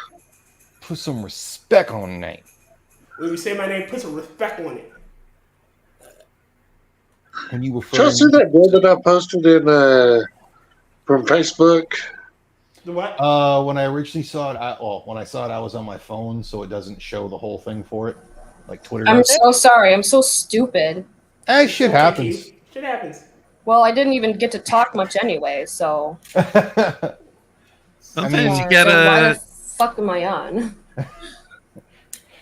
respect on the name. When you say my name, put some respect on it. When you Did y'all see that video that I posted in from Facebook? The what? When I originally saw it, I was on my phone, so it doesn't show the whole thing for it, like Twitter. I'm so sorry. I'm so stupid. Shit happens. Shit happens. Well, I didn't even get to talk much anyway, so. Sometimes you Why gotta. the fuck am I on?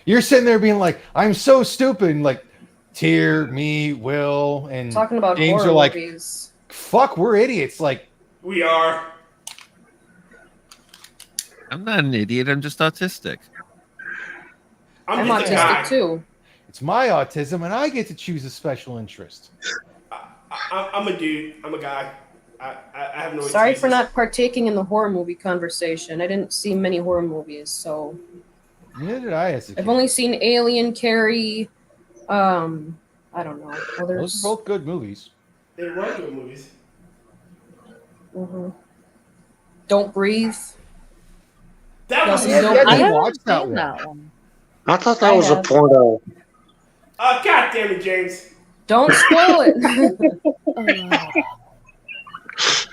You're sitting there being like, "I'm so stupid," and like, Tier, me, Will, and Talking about James horror are like, movies. "Fuck, we're idiots." Like, we are. I'm not an idiot. I'm just autistic. I'm autistic too. It's my autism, and I get to choose a special interest. I'm a dude. I'm a guy. I have no. Sorry excuses. for not partaking in the horror movie conversation. I didn't see many horror movies, so. Neither did I. I've only seen Alien, Carrie. I don't know. Those are both good movies. They were good movies. Mm-hmm. Don't Breathe. That was. I haven't watched that seen one. that one. I thought that was a porno. God damn it, James. Don't spoil it.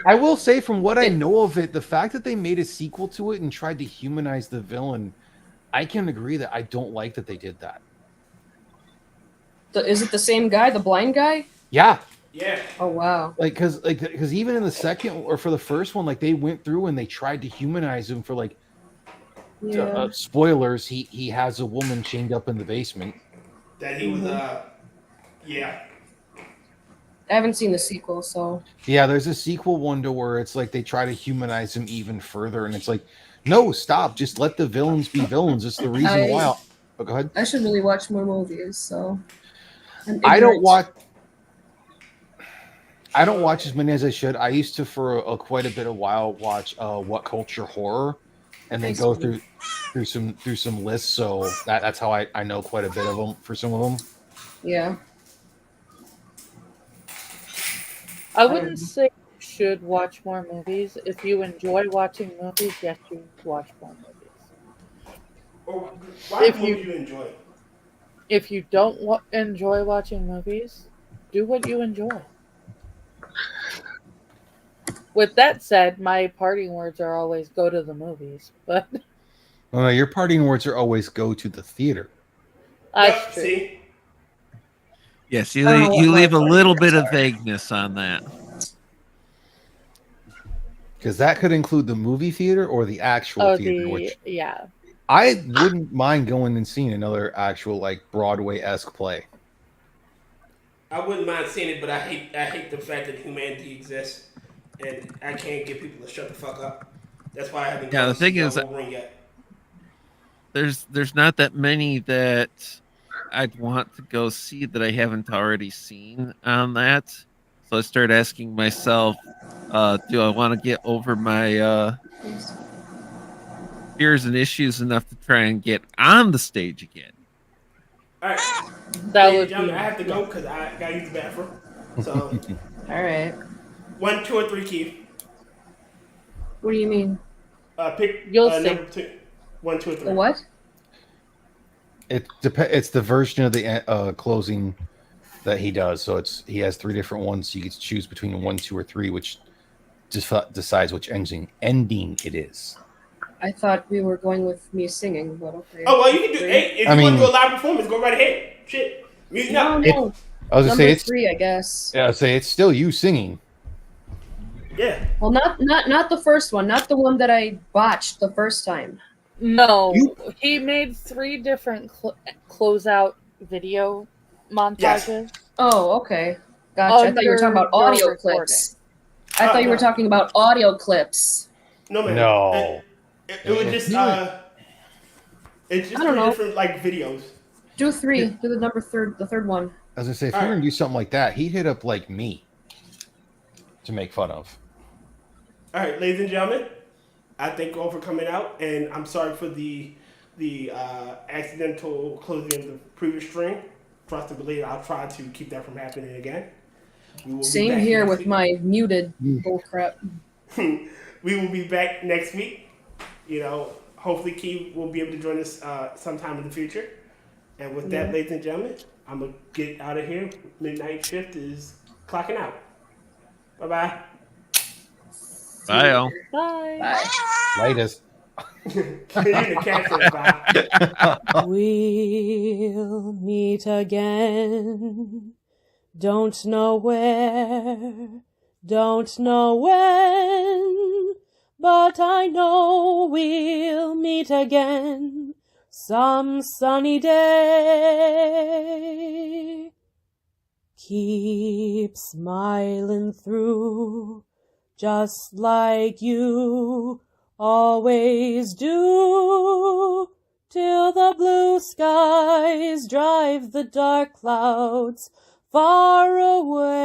I will say, from what I know of it, the fact that they made a sequel to it and tried to humanize the villain, I can agree that I don't like that they did that. Is it the same guy, the blind guy? Yeah. Yeah. Oh wow. Because even in the second or for the first one, like they went through and they tried to humanize him for like spoilers. He has a woman chained up in the basement. That he was. Yeah. I haven't seen the sequel, so. Yeah, there's a sequel one to where it's like they try to humanize him even further, and it's like, no, stop, just let the villains be villains. It's the reason why. But go ahead. I should really watch more movies, so. I don't watch as many as I should. I used to, for quite a bit of while, watch What Culture Horror, and then go through some lists. So that's how I know quite a bit of them for some of them. Yeah. I wouldn't say you should watch more movies. If you enjoy watching movies, yes, you watch more movies. Why do you enjoy it? If you don't enjoy watching movies, do what you enjoy. With that said, my parting words are always go to the movies. But your parting words are always go to the theater. That's true. See? Yes, you leave a little bit of vagueness on that. Because that could include the movie theater or the actual theater. Yeah. I wouldn't mind going and seeing another actual like Broadway-esque play. I wouldn't mind seeing it, but I hate the fact that humanity exists, and I can't get people to shut the fuck up. That's why I haven't. Yeah, the thing is, yet. there's not that many that I'd want to go see that I haven't already seen on that. So I started asking myself, do I want to get over my fears and issues enough to try and get on the stage again? All right. That would be. I have to go because I gotta use the bathroom. So, All right. 1, 2, or 3, Keith. What do you mean? Pick You'll see. number 2. 1, 2, or 3. The what? It's the version of the closing that he does. So he has 3 different ones. So you get to choose between 1, 2, or 3, which decides which ending it is. I thought we were going with me singing, but okay. Oh, well, you can do 8. If you want to do a live performance, go right ahead. Shit. Mute up. No. I was gonna say it's 3, I guess. Yeah, I'd say it's still you singing. Yeah. Well, not the first one, not the one that I botched the first time. No, he made 3 different closeout video montages. Yes. Oh, okay. Gotcha. I thought you were talking about audio clips. I thought you were talking about audio clips. No, man. No. It would just, it's just I don't 3 know. different, like, videos. Do 3. Do the third one. I was gonna say, if you're gonna do something like that, he'd hit up like me to make fun of. All right, ladies and gentlemen, I thank you all for coming out, and I'm sorry for the accidental closing of the previous stream. Trust and believe, I'll try to keep that from happening again. Same here with my muted bullcrap. We will be back next week. You know, hopefully Key will be able to join us sometime in the future. And with that, ladies and gentlemen, I'm going to get out of here. Midnight shift is clocking out. Bye-bye. Bye, all. Bye. Latest. We'll meet again. Don't know where, don't know when, but I know we'll meet again some sunny day. Keep smiling through, just like you always do, till the blue skies drive the dark clouds far away.